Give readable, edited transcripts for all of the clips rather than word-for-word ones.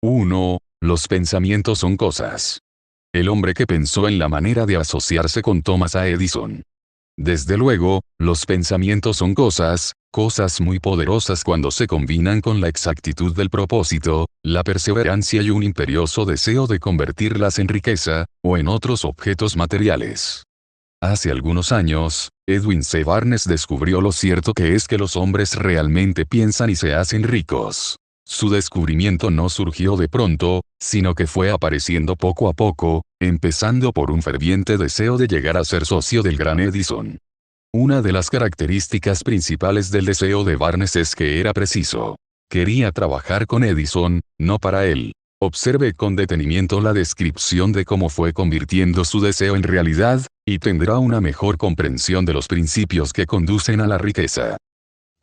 1. Los pensamientos son cosas. El hombre que pensó en la manera de asociarse con Thomas A. Edison. Desde luego, los pensamientos son cosas muy poderosas cuando se combinan con la exactitud del propósito, la perseverancia y un imperioso deseo de convertirlas en riqueza, o en otros objetos materiales. Hace algunos años, Edwin C. Barnes descubrió lo cierto que es que los hombres realmente piensan y se hacen ricos. Su descubrimiento no surgió de pronto, sino que fue apareciendo poco a poco, empezando por un ferviente deseo de llegar a ser socio del gran Edison. Una de las características principales del deseo de Barnes es que era preciso. Quería trabajar con Edison, no para él. Observe con detenimiento la descripción de cómo fue convirtiendo su deseo en realidad, y tendrá una mejor comprensión de los principios que conducen a la riqueza.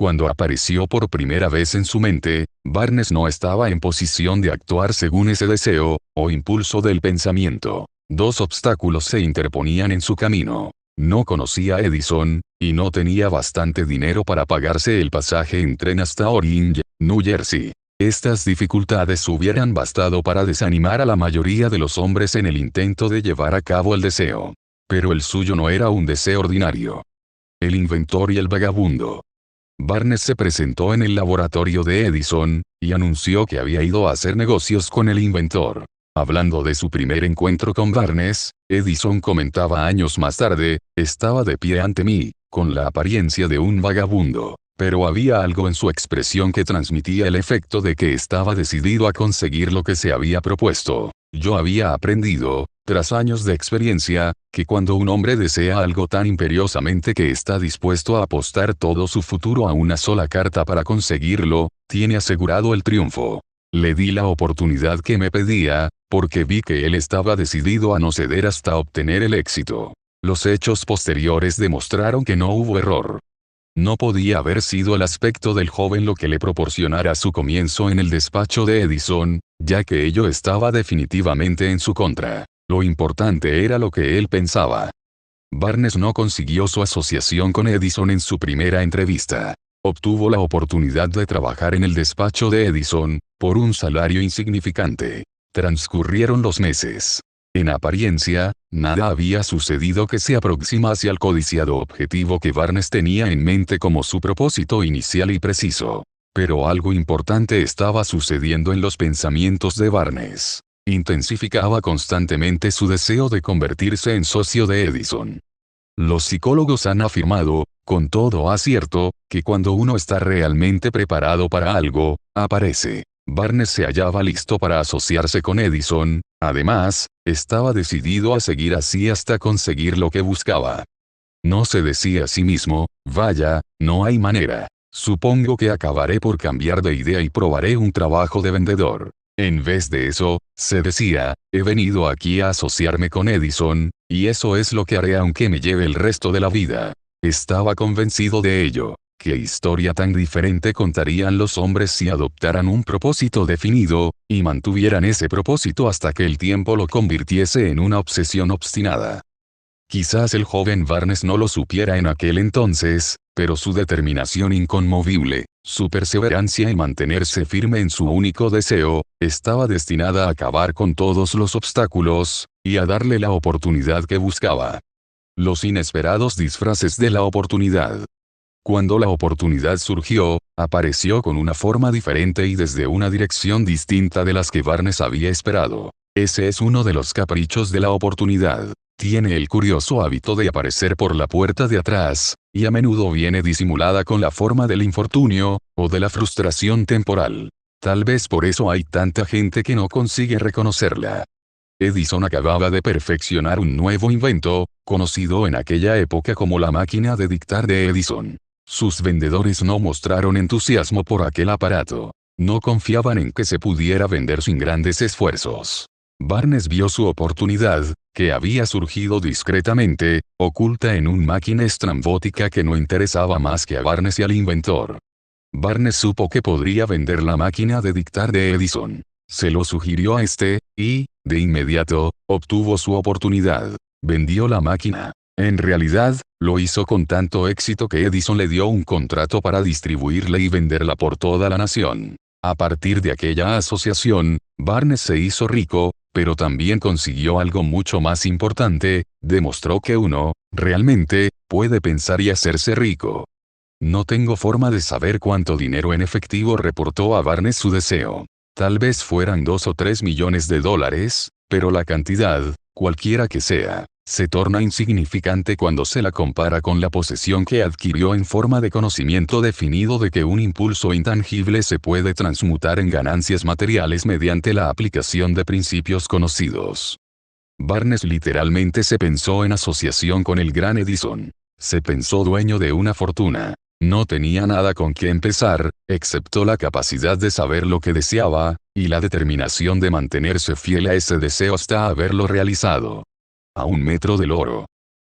Cuando apareció por primera vez en su mente, Barnes no estaba en posición de actuar según ese deseo, o impulso del pensamiento. Dos obstáculos se interponían en su camino. No conocía a Edison, y no tenía bastante dinero para pagarse el pasaje en tren hasta Orange, New Jersey. Estas dificultades hubieran bastado para desanimar a la mayoría de los hombres en el intento de llevar a cabo el deseo. Pero el suyo no era un deseo ordinario. El inventor y el vagabundo. Barnes se presentó en el laboratorio de Edison, y anunció que había ido a hacer negocios con el inventor. Hablando de su primer encuentro con Barnes, Edison comentaba años más tarde, estaba de pie ante mí, con la apariencia de un vagabundo, pero había algo en su expresión que transmitía el efecto de que estaba decidido a conseguir lo que se había propuesto. Yo había aprendido, tras años de experiencia, que cuando un hombre desea algo tan imperiosamente que está dispuesto a apostar todo su futuro a una sola carta para conseguirlo, tiene asegurado el triunfo. Le di la oportunidad que me pedía, porque vi que él estaba decidido a no ceder hasta obtener el éxito. Los hechos posteriores demostraron que no hubo error. No podía haber sido el aspecto del joven lo que le proporcionara su comienzo en el despacho de Edison, ya que ello estaba definitivamente en su contra. Lo importante era lo que él pensaba. Barnes no consiguió su asociación con Edison en su primera entrevista. Obtuvo la oportunidad de trabajar en el despacho de Edison, por un salario insignificante. Transcurrieron los meses. En apariencia, nada había sucedido que se aproximase al codiciado objetivo que Barnes tenía en mente como su propósito inicial y preciso. Pero algo importante estaba sucediendo en los pensamientos de Barnes. Intensificaba constantemente su deseo de convertirse en socio de Edison. Los psicólogos han afirmado, con todo acierto, que cuando uno está realmente preparado para algo, aparece. Barnes se hallaba listo para asociarse con Edison, además, estaba decidido a seguir así hasta conseguir lo que buscaba. No se decía a sí mismo, vaya, no hay manera. Supongo que acabaré por cambiar de idea y probaré un trabajo de vendedor. En vez de eso, se decía, he venido aquí a asociarme con Edison, y eso es lo que haré aunque me lleve el resto de la vida. Estaba convencido de ello. ¿Qué historia tan diferente contarían los hombres si adoptaran un propósito definido, y mantuvieran ese propósito hasta que el tiempo lo convirtiese en una obsesión obstinada? Quizás el joven Barnes no lo supiera en aquel entonces, pero su determinación inconmovible, su perseverancia en mantenerse firme en su único deseo, estaba destinada a acabar con todos los obstáculos, y a darle la oportunidad que buscaba. Los inesperados disfraces de la oportunidad. Cuando la oportunidad surgió, apareció con una forma diferente y desde una dirección distinta de las que Barnes había esperado. Ese es uno de los caprichos de la oportunidad. Tiene el curioso hábito de aparecer por la puerta de atrás, y a menudo viene disimulada con la forma del infortunio, o de la frustración temporal. Tal vez por eso hay tanta gente que no consigue reconocerla. Edison acababa de perfeccionar un nuevo invento, conocido en aquella época como la máquina de dictar de Edison. Sus vendedores no mostraron entusiasmo por aquel aparato. No confiaban en que se pudiera vender sin grandes esfuerzos. Barnes vio su oportunidad, que había surgido discretamente, oculta en una máquina estrambótica que no interesaba más que a Barnes y al inventor. Barnes supo que podría vender la máquina de dictar de Edison. Se lo sugirió a este, y, de inmediato, obtuvo su oportunidad. Vendió la máquina. En realidad, lo hizo con tanto éxito que Edison le dio un contrato para distribuirla y venderla por toda la nación. A partir de aquella asociación, Barnes se hizo rico, pero también consiguió algo mucho más importante: demostró que uno, realmente, puede pensar y hacerse rico. No tengo forma de saber cuánto dinero en efectivo reportó a Barnes su deseo. Tal vez fueran 2 o 3 millones de dólares, pero la cantidad, cualquiera que sea, se torna insignificante cuando se la compara con la posesión que adquirió en forma de conocimiento definido de que un impulso intangible se puede transmutar en ganancias materiales mediante la aplicación de principios conocidos. Barnes literalmente se pensó en asociación con el gran Edison. Se pensó dueño de una fortuna. No tenía nada con qué empezar, excepto la capacidad de saber lo que deseaba, y la determinación de mantenerse fiel a ese deseo hasta haberlo realizado. A un metro del oro.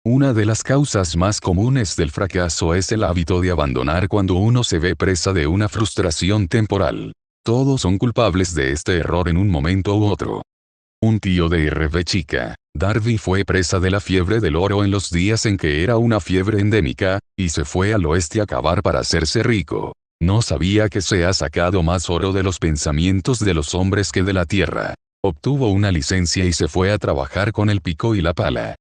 Una de las causas más comunes del fracaso es el hábito de abandonar cuando uno se ve presa de una frustración temporal. Todos son culpables de este error en un momento u otro. Un tío de R.B. Chica, Darby, fue presa de la fiebre del oro en los días en que era una fiebre endémica, y se fue al oeste a cavar para hacerse rico. No sabía que se ha sacado más oro de los pensamientos de los hombres que de la tierra. Obtuvo una licencia y se fue a trabajar con el pico y la pala.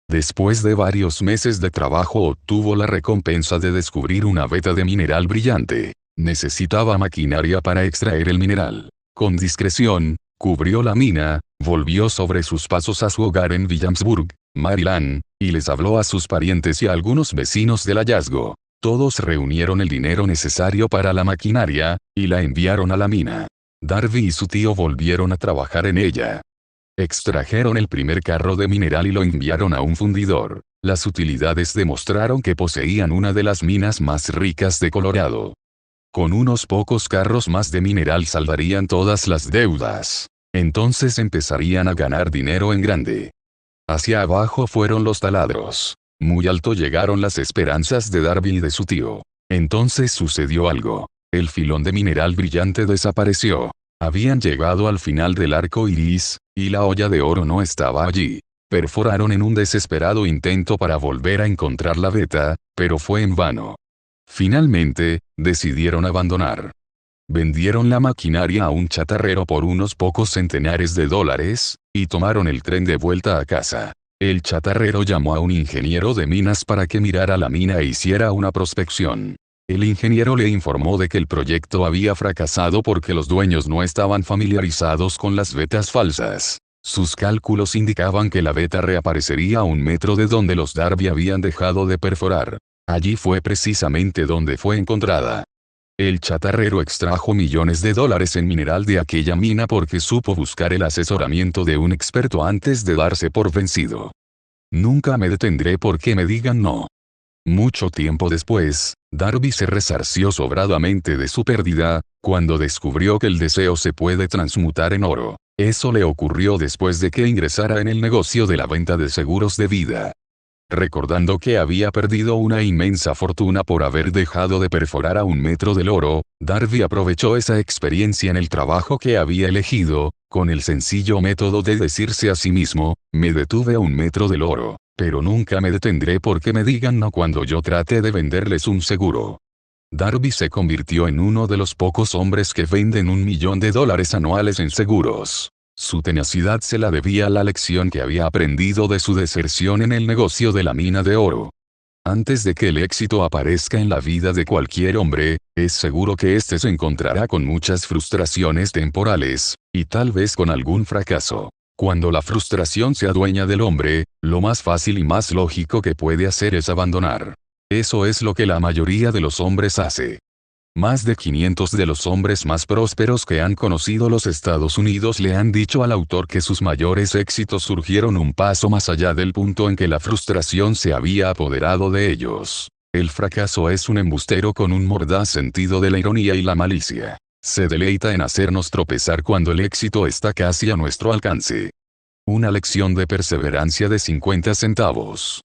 Después de varios meses de trabajo obtuvo la recompensa de descubrir una veta de mineral brillante. Necesitaba maquinaria para extraer el mineral. Con discreción, cubrió la mina, volvió sobre sus pasos a su hogar en Williamsburg, Maryland, y les habló a sus parientes y a algunos vecinos del hallazgo. Todos reunieron el dinero necesario para la maquinaria, y la enviaron a la mina. Darby y su tío volvieron a trabajar en ella. Extrajeron el primer carro de mineral y lo enviaron a un fundidor. Las utilidades demostraron que poseían una de las minas más ricas de Colorado. Con unos pocos carros más de mineral saldarían todas las deudas. Entonces empezarían a ganar dinero en grande. Hacia abajo fueron los taladros. Muy alto llegaron las esperanzas de Darby y de su tío. Entonces sucedió algo. El filón de mineral brillante desapareció. Habían llegado al final del arco iris, y la olla de oro no estaba allí. Perforaron en un desesperado intento para volver a encontrar la veta, pero fue en vano. Finalmente, decidieron abandonar. Vendieron la maquinaria a un chatarrero por unos pocos centenares de dólares, y tomaron el tren de vuelta a casa. El chatarrero llamó a un ingeniero de minas para que mirara la mina e hiciera una prospección. El ingeniero le informó de que el proyecto había fracasado porque los dueños no estaban familiarizados con las vetas falsas. Sus cálculos indicaban que la veta reaparecería a 1 metro de donde los Darby habían dejado de perforar. Allí fue precisamente donde fue encontrada. El chatarrero extrajo millones de dólares en mineral de aquella mina porque supo buscar el asesoramiento de un experto antes de darse por vencido. Nunca me detendré porque me digan no. Mucho tiempo después, Darby se resarció sobradamente de su pérdida, cuando descubrió que el deseo se puede transmutar en oro. Eso le ocurrió después de que ingresara en el negocio de la venta de seguros de vida. Recordando que había perdido una inmensa fortuna por haber dejado de perforar a 1 metro del oro, Darby aprovechó esa experiencia en el trabajo que había elegido, con el sencillo método de decirse a sí mismo: me detuve a 1 metro del oro, pero nunca me detendré porque me digan no cuando yo trate de venderles un seguro. Darby se convirtió en uno de los pocos hombres que venden $1 millón anuales en seguros. Su tenacidad se la debía a la lección que había aprendido de su deserción en el negocio de la mina de oro. Antes de que el éxito aparezca en la vida de cualquier hombre, es seguro que éste se encontrará con muchas frustraciones temporales, y tal vez con algún fracaso. Cuando la frustración se adueña del hombre, lo más fácil y más lógico que puede hacer es abandonar. Eso es lo que la mayoría de los hombres hace. Más de 500 de los hombres más prósperos que han conocido los Estados Unidos le han dicho al autor que sus mayores éxitos surgieron un paso más allá del punto en que la frustración se había apoderado de ellos. El fracaso es un embustero con un mordaz sentido de la ironía y la malicia. Se deleita en hacernos tropezar cuando el éxito está casi a nuestro alcance. Una lección de perseverancia de 50 centavos.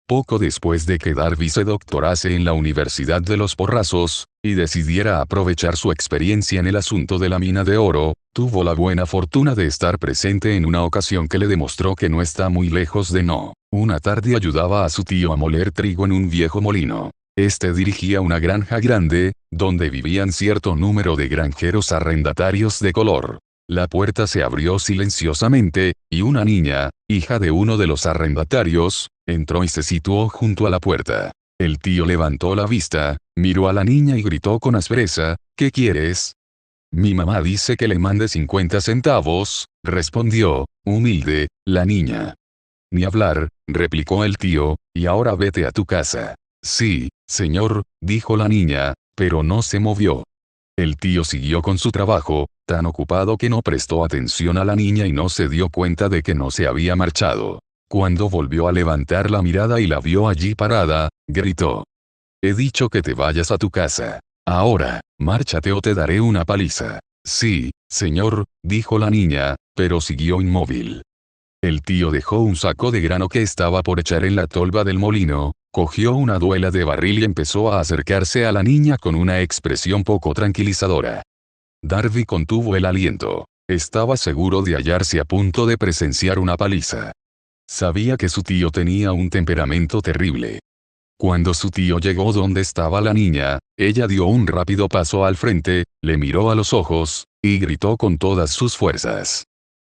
Poco después de que Darby se doctorase en la Universidad de los Porrazos, y decidiera aprovechar su experiencia en el asunto de la mina de oro, tuvo la buena fortuna de estar presente en una ocasión que le demostró que no está muy lejos de no. Una tarde ayudaba a su tío a moler trigo en un viejo molino. Este dirigía una granja grande, donde vivían cierto número de granjeros arrendatarios de color. La puerta se abrió silenciosamente, y una niña, hija de uno de los arrendatarios, entró y se situó junto a la puerta. El tío levantó la vista, miró a la niña y gritó con aspereza, ¿qué quieres? Mi mamá dice que le mande 50 centavos, respondió, humilde, la niña. Ni hablar, replicó el tío, y ahora vete a tu casa. Sí, señor, dijo la niña, pero no se movió. El tío siguió con su trabajo, tan ocupado que no prestó atención a la niña y no se dio cuenta de que no se había marchado. Cuando volvió a levantar la mirada y la vio allí parada, gritó. He dicho que te vayas a tu casa. Ahora, márchate o te daré una paliza. Sí, señor, dijo la niña, pero siguió inmóvil. El tío dejó un saco de grano que estaba por echar en la tolva del molino, cogió una duela de barril y empezó a acercarse a la niña con una expresión poco tranquilizadora. Darby contuvo el aliento. Estaba seguro de hallarse a punto de presenciar una paliza. Sabía que su tío tenía un temperamento terrible. Cuando su tío llegó donde estaba la niña, ella dio un rápido paso al frente, le miró a los ojos, y gritó con todas sus fuerzas.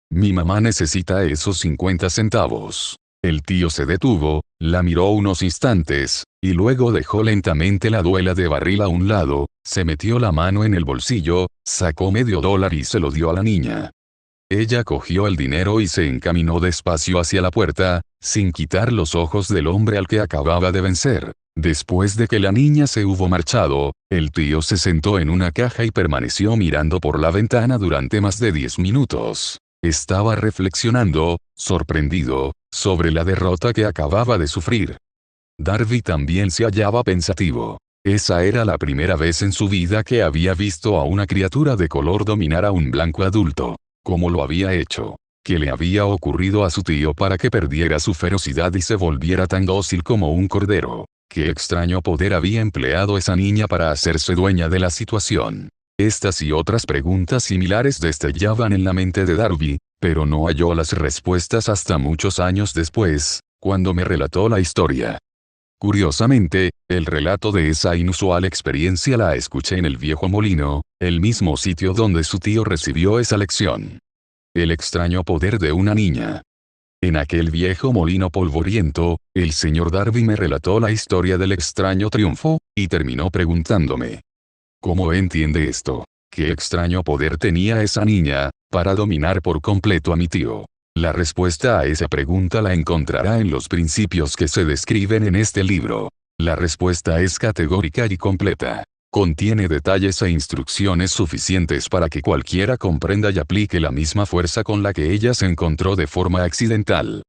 Mi mamá necesita esos 50 centavos. El tío se detuvo, la miró unos instantes, y luego dejó lentamente la duela de barril a un lado, se metió la mano en el bolsillo, sacó $medio y se lo dio a la niña. Ella cogió el dinero y se encaminó despacio hacia la puerta, sin quitar los ojos del hombre al que acababa de vencer. Después de que la niña se hubo marchado, el tío se sentó en una caja y permaneció mirando por la ventana durante más de 10 minutos. Estaba reflexionando, sorprendido, sobre la derrota que acababa de sufrir. Darby también se hallaba pensativo. Esa era la primera vez en su vida que había visto a una criatura de color dominar a un blanco adulto. ¿Cómo lo había hecho? ¿Qué le había ocurrido a su tío para que perdiera su ferocidad y se volviera tan dócil como un cordero? ¿Qué extraño poder había empleado esa niña para hacerse dueña de la situación? Estas y otras preguntas similares destellaban en la mente de Darby, pero no halló las respuestas hasta muchos años después, cuando me relató la historia. Curiosamente, el relato de esa inusual experiencia la escuché en el viejo molino, el mismo sitio donde su tío recibió esa lección. El extraño poder de una niña. En aquel viejo molino polvoriento, el señor Darby me relató la historia del extraño triunfo, y terminó preguntándome. ¿Cómo entiende esto? ¿Qué extraño poder tenía esa niña, para dominar por completo a mi tío? La respuesta a esa pregunta la encontrará en los principios que se describen en este libro. La respuesta es categórica y completa. Contiene detalles e instrucciones suficientes para que cualquiera comprenda y aplique la misma fuerza con la que ella se encontró de forma accidental.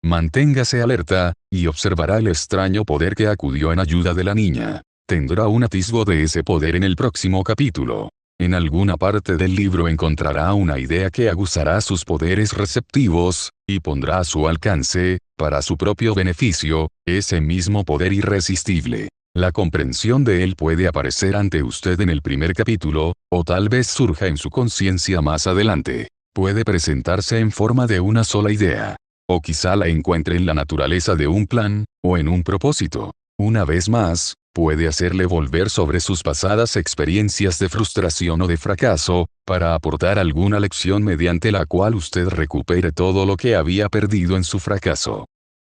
Manténgase alerta, y observará el extraño poder que acudió en ayuda de la niña. Tendrá un atisbo de ese poder en el próximo capítulo. En alguna parte del libro encontrará una idea que aguzará sus poderes receptivos, y pondrá a su alcance, para su propio beneficio, ese mismo poder irresistible. La comprensión de él puede aparecer ante usted en el primer capítulo, o tal vez surja en su conciencia más adelante. Puede presentarse en forma de una sola idea. O quizá la encuentre en la naturaleza de un plan, o en un propósito. Una vez más, puede hacerle volver sobre sus pasadas experiencias de frustración o de fracaso, para aportar alguna lección mediante la cual usted recupere todo lo que había perdido en su fracaso.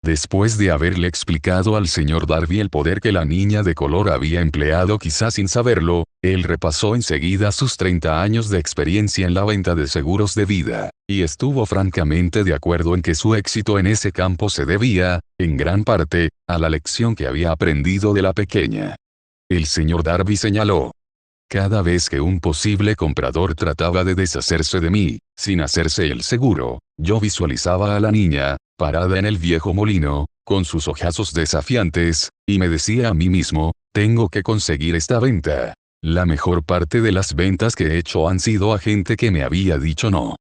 Después de haberle explicado al señor Darby el poder que la niña de color había empleado quizás sin saberlo, él repasó enseguida sus 30 años de experiencia en la venta de seguros de vida, y estuvo francamente de acuerdo en que su éxito en ese campo se debía, en gran parte, a la lección que había aprendido de la pequeña. El señor Darby señaló. Cada vez que un posible comprador trataba de deshacerse de mí, sin hacerse el seguro, yo visualizaba a la niña, parada en el viejo molino, con sus ojazos desafiantes, y me decía a mí mismo, tengo que conseguir esta venta. La mejor parte de las ventas que he hecho han sido a gente que me había dicho no.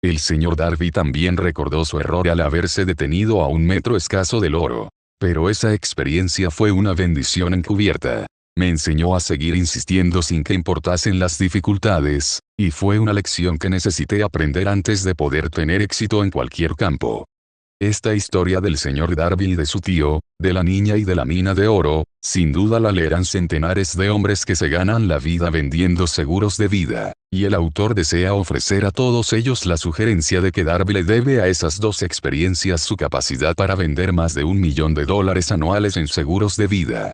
El señor Darby también recordó su error al haberse detenido a 1 metro escaso del oro. Pero esa experiencia fue una bendición encubierta. Me enseñó a seguir insistiendo sin que importasen las dificultades, y fue una lección que necesité aprender antes de poder tener éxito en cualquier campo. Esta historia del señor Darby y de su tío, de la niña y de la mina de oro, sin duda la leerán centenares de hombres que se ganan la vida vendiendo seguros de vida, y el autor desea ofrecer a todos ellos la sugerencia de que Darby le debe a esas dos experiencias su capacidad para vender más de $1 millón anuales en seguros de vida.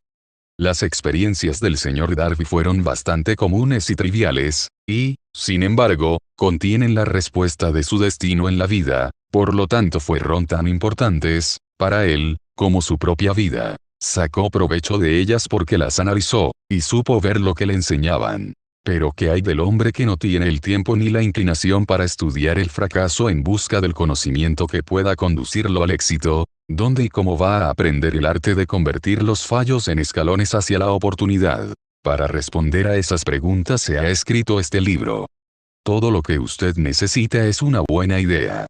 Las experiencias del señor Darby fueron bastante comunes y triviales, y, sin embargo, contienen la respuesta de su destino en la vida, por lo tanto fueron tan importantes, para él, como su propia vida. Sacó provecho de ellas porque las analizó, y supo ver lo que le enseñaban. Pero ¿qué hay del hombre que no tiene el tiempo ni la inclinación para estudiar el fracaso en busca del conocimiento que pueda conducirlo al éxito? ¿Dónde y cómo va a aprender el arte de convertir los fallos en escalones hacia la oportunidad? Para responder a esas preguntas se ha escrito este libro. Todo lo que usted necesita es una buena idea.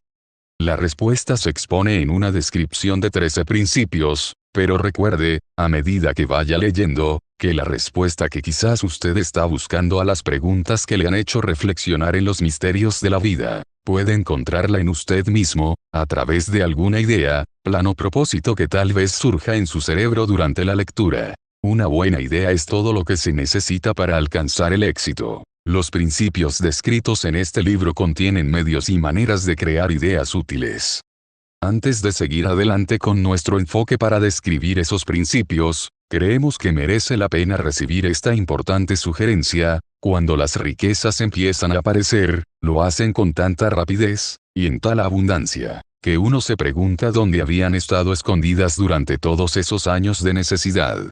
La respuesta se expone en una descripción de 13 principios, pero recuerde, a medida que vaya leyendo, que la respuesta que quizás usted está buscando a las preguntas que le han hecho reflexionar en los misterios de la vida, puede encontrarla en usted mismo, a través de alguna idea, plan o propósito que tal vez surja en su cerebro durante la lectura. Una buena idea es todo lo que se necesita para alcanzar el éxito. Los principios descritos en este libro contienen medios y maneras de crear ideas útiles. Antes de seguir adelante con nuestro enfoque para describir esos principios, creemos que merece la pena recibir esta importante sugerencia: cuando las riquezas empiezan a aparecer, lo hacen con tanta rapidez, y en tal abundancia, que uno se pregunta dónde habían estado escondidas durante todos esos años de necesidad.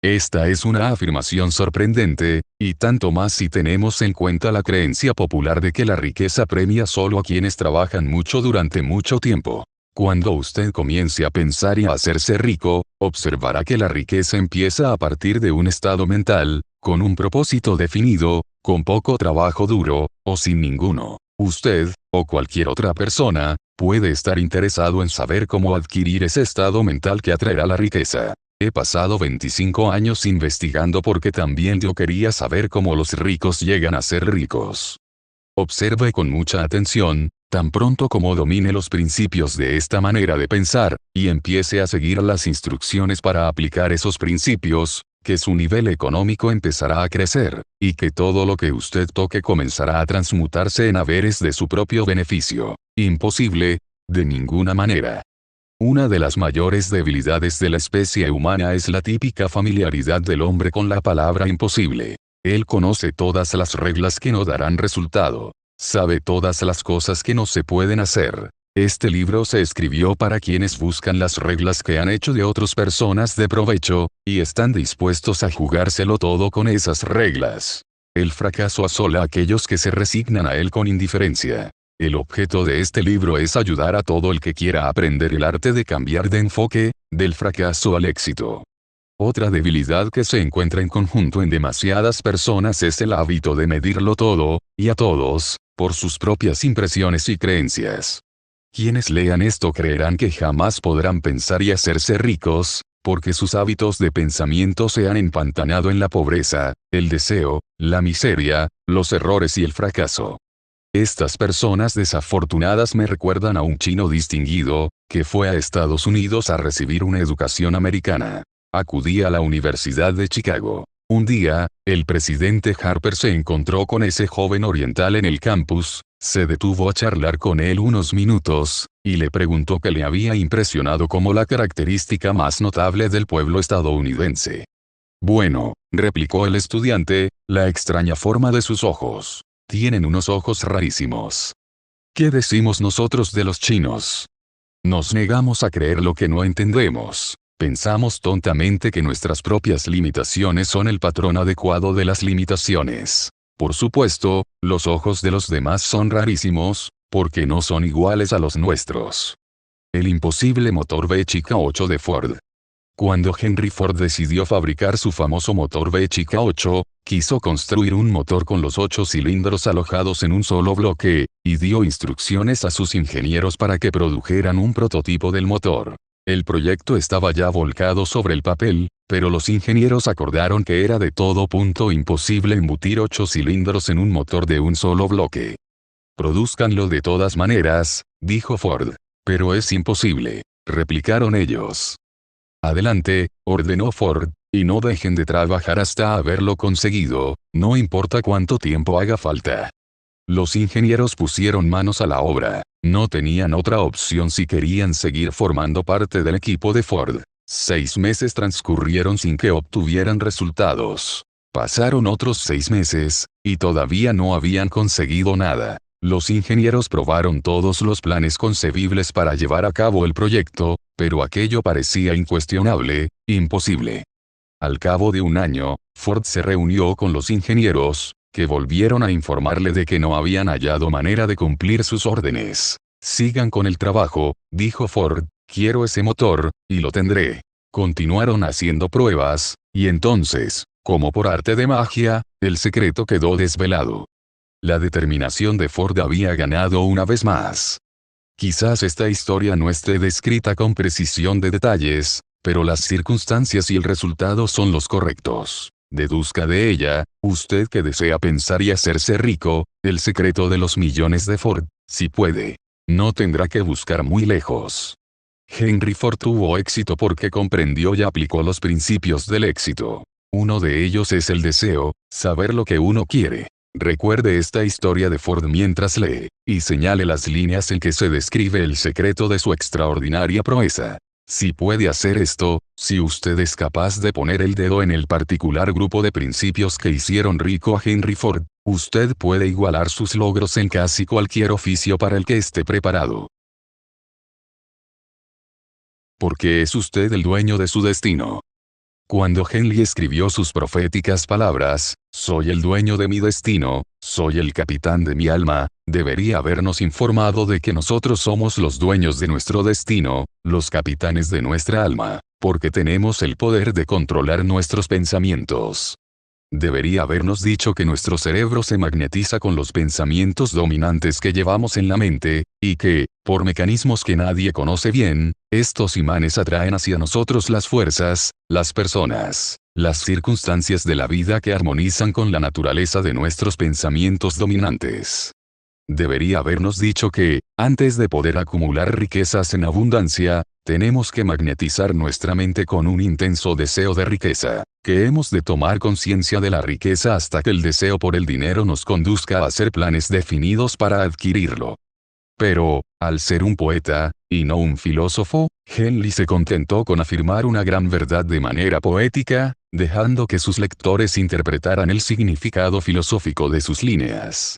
Esta es una afirmación sorprendente, y tanto más si tenemos en cuenta la creencia popular de que la riqueza premia solo a quienes trabajan mucho durante mucho tiempo. Cuando usted comience a pensar y a hacerse rico, observará que la riqueza empieza a partir de un estado mental, con un propósito definido, con poco trabajo duro, o sin ninguno. Usted, o cualquier otra persona, puede estar interesado en saber cómo adquirir ese estado mental que atraerá la riqueza. He pasado 25 años investigando porque también yo quería saber cómo los ricos llegan a ser ricos. Observe con mucha atención, tan pronto como domine los principios de esta manera de pensar, y empiece a seguir las instrucciones para aplicar esos principios, que su nivel económico empezará a crecer, y que todo lo que usted toque comenzará a transmutarse en haberes de su propio beneficio. Imposible, de ninguna manera. Una de las mayores debilidades de la especie humana es la típica familiaridad del hombre con la palabra imposible. Él conoce todas las reglas que no darán resultado. Sabe todas las cosas que no se pueden hacer. Este libro se escribió para quienes buscan las reglas que han hecho de otras personas de provecho, y están dispuestos a jugárselo todo con esas reglas. El fracaso asola a aquellos que se resignan a él con indiferencia. El objeto de este libro es ayudar a todo el que quiera aprender el arte de cambiar de enfoque, del fracaso al éxito. Otra debilidad que se encuentra en conjunto en demasiadas personas es el hábito de medirlo todo, y a todos, por sus propias impresiones y creencias. Quienes lean esto creerán que jamás podrán pensar y hacerse ricos, porque sus hábitos de pensamiento se han empantanado en la pobreza, el deseo, la miseria, los errores y el fracaso. Estas personas desafortunadas me recuerdan a un chino distinguido, que fue a Estados Unidos a recibir una educación americana. Acudía a la Universidad de Chicago. Un día, el presidente Harper se encontró con ese joven oriental en el campus, se detuvo a charlar con él unos minutos, y le preguntó qué le había impresionado como la característica más notable del pueblo estadounidense. Bueno, replicó el estudiante, la extraña forma de sus ojos. Tienen unos ojos rarísimos. ¿Qué decimos nosotros de los chinos? Nos negamos a creer lo que no entendemos. Pensamos tontamente que nuestras propias limitaciones son el patrón adecuado de las limitaciones. Por supuesto, los ojos de los demás son rarísimos, porque no son iguales a los nuestros. El imposible motor V-8 de Ford. Cuando Henry Ford decidió fabricar su famoso motor V-8, quiso construir un motor con los 8 cilindros alojados en un solo bloque, y dio instrucciones a sus ingenieros para que produjeran un prototipo del motor. El proyecto estaba ya volcado sobre el papel, pero los ingenieros acordaron que era de todo punto imposible embutir 8 cilindros en un motor de un solo bloque. Produzcanlo de todas maneras, dijo Ford. Pero es imposible, replicaron ellos. Adelante, ordenó Ford, y no dejen de trabajar hasta haberlo conseguido, no importa cuánto tiempo haga falta. Los ingenieros pusieron manos a la obra, no tenían otra opción si querían seguir formando parte del equipo de Ford. 6 meses transcurrieron sin que obtuvieran resultados. Pasaron otros 6 meses, y todavía no habían conseguido nada. Los ingenieros probaron todos los planes concebibles para llevar a cabo el proyecto, pero aquello parecía incuestionable, imposible. Al cabo de un año, Ford se reunió con los ingenieros, que volvieron a informarle de que no habían hallado manera de cumplir sus órdenes. Sigan con el trabajo, dijo Ford, quiero ese motor, y lo tendré. Continuaron haciendo pruebas, y entonces, como por arte de magia, el secreto quedó desvelado. La determinación de Ford había ganado una vez más. Quizás esta historia no esté descrita con precisión de detalles, pero las circunstancias y el resultado son los correctos. Deduzca de ella, usted que desea pensar y hacerse rico, el secreto de los millones de Ford, si puede. No tendrá que buscar muy lejos. Henry Ford tuvo éxito porque comprendió y aplicó los principios del éxito. Uno de ellos es el deseo, saber lo que uno quiere. Recuerde esta historia de Ford mientras lee, y señale las líneas en que se describe el secreto de su extraordinaria proeza. Si puede hacer esto, si usted es capaz de poner el dedo en el particular grupo de principios que hicieron rico a Henry Ford, usted puede igualar sus logros en casi cualquier oficio para el que esté preparado. Porque es usted el dueño de su destino. Cuando Henley escribió sus proféticas palabras, soy el dueño de mi destino, soy el capitán de mi alma, debería habernos informado de que nosotros somos los dueños de nuestro destino, los capitanes de nuestra alma, porque tenemos el poder de controlar nuestros pensamientos. Debería habernos dicho que nuestro cerebro se magnetiza con los pensamientos dominantes que llevamos en la mente, y que, por mecanismos que nadie conoce bien, estos imanes atraen hacia nosotros las fuerzas, las personas, las circunstancias de la vida que armonizan con la naturaleza de nuestros pensamientos dominantes. Debería habernos dicho que, antes de poder acumular riquezas en abundancia, tenemos que magnetizar nuestra mente con un intenso deseo de riqueza, que hemos de tomar conciencia de la riqueza hasta que el deseo por el dinero nos conduzca a hacer planes definidos para adquirirlo. Pero, al ser un poeta, y no un filósofo, Henley se contentó con afirmar una gran verdad de manera poética, dejando que sus lectores interpretaran el significado filosófico de sus líneas.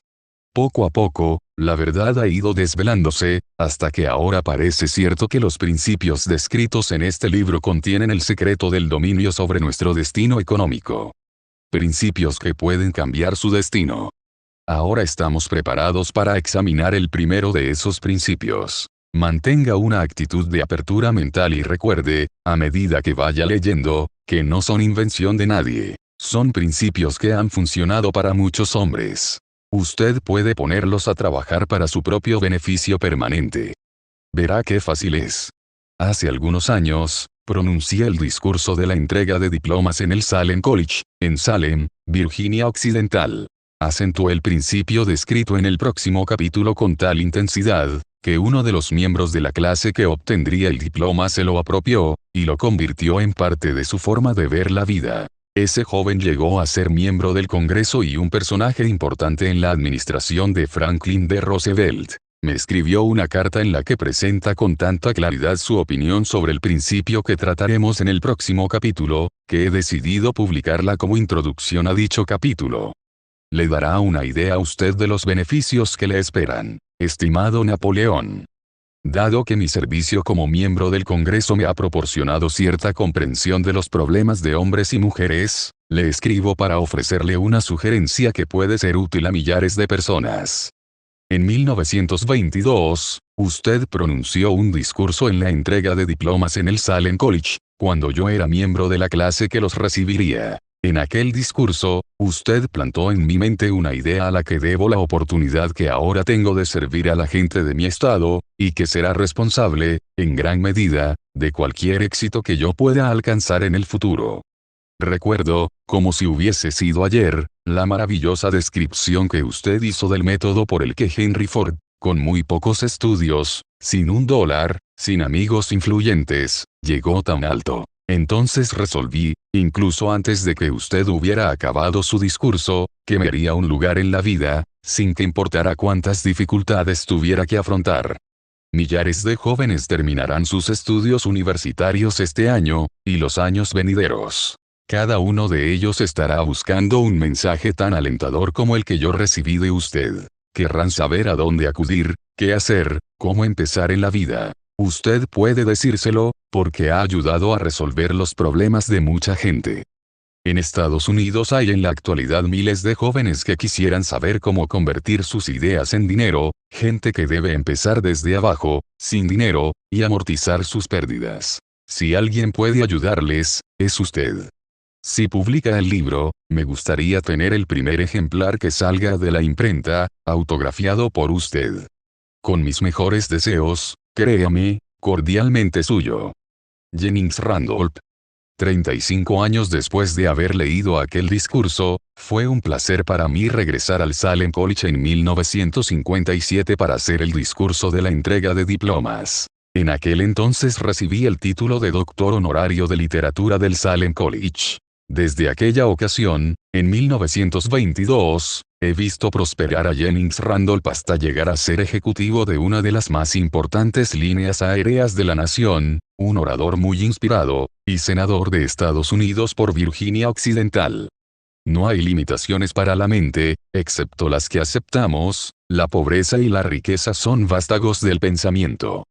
Poco a poco, la verdad ha ido desvelándose, hasta que ahora parece cierto que los principios descritos en este libro contienen el secreto del dominio sobre nuestro destino económico. Principios que pueden cambiar su destino. Ahora estamos preparados para examinar el primero de esos principios. Mantenga una actitud de apertura mental y recuerde, a medida que vaya leyendo, que no son invención de nadie. Son principios que han funcionado para muchos hombres. Usted puede ponerlos a trabajar para su propio beneficio permanente. Verá qué fácil es. Hace algunos años, pronuncié el discurso de la entrega de diplomas en el Salem College, en Salem, Virginia Occidental. Acentué el principio descrito en el próximo capítulo con tal intensidad, que uno de los miembros de la clase que obtendría el diploma se lo apropió, y lo convirtió en parte de su forma de ver la vida. Ese joven llegó a ser miembro del Congreso y un personaje importante en la administración de Franklin D. Roosevelt. Me escribió una carta en la que presenta con tanta claridad su opinión sobre el principio que trataremos en el próximo capítulo, que he decidido publicarla como introducción a dicho capítulo. Le dará una idea a usted de los beneficios que le esperan, estimado Napoleón. Dado que mi servicio como miembro del Congreso me ha proporcionado cierta comprensión de los problemas de hombres y mujeres, le escribo para ofrecerle una sugerencia que puede ser útil a millares de personas. En 1922, usted pronunció un discurso en la entrega de diplomas en el Salem College, cuando yo era miembro de la clase que los recibiría. En aquel discurso, usted plantó en mi mente una idea a la que debo la oportunidad que ahora tengo de servir a la gente de mi estado, y que será responsable, en gran medida, de cualquier éxito que yo pueda alcanzar en el futuro. Recuerdo, como si hubiese sido ayer, la maravillosa descripción que usted hizo del método por el que Henry Ford, con muy pocos estudios, sin $1, sin amigos influyentes, llegó tan alto. Entonces resolví, incluso antes de que usted hubiera acabado su discurso, que me haría un lugar en la vida, sin que importara cuántas dificultades tuviera que afrontar. Millares de jóvenes terminarán sus estudios universitarios este año, y los años venideros. Cada uno de ellos estará buscando un mensaje tan alentador como el que yo recibí de usted. Querrán saber a dónde acudir, qué hacer, cómo empezar en la vida. Usted puede decírselo, porque ha ayudado a resolver los problemas de mucha gente. En Estados Unidos hay en la actualidad miles de jóvenes que quisieran saber cómo convertir sus ideas en dinero, gente que debe empezar desde abajo, sin dinero, y amortizar sus pérdidas. Si alguien puede ayudarles, es usted. Si publica el libro, me gustaría tener el primer ejemplar que salga de la imprenta, autografiado por usted. Con mis mejores deseos, créame, cordialmente suyo. Jennings Randolph. 35 años después de haber leído aquel discurso, fue un placer para mí regresar al Salem College en 1957 para hacer el discurso de la entrega de diplomas. En aquel entonces recibí el título de doctor honorario de literatura del Salem College. Desde aquella ocasión, en 1922, he visto prosperar a Jennings Randolph hasta llegar a ser ejecutivo de una de las más importantes líneas aéreas de la nación, un orador muy inspirado, y senador de Estados Unidos por Virginia Occidental. No hay limitaciones para la mente, excepto las que aceptamos, la pobreza y la riqueza son vástagos del pensamiento.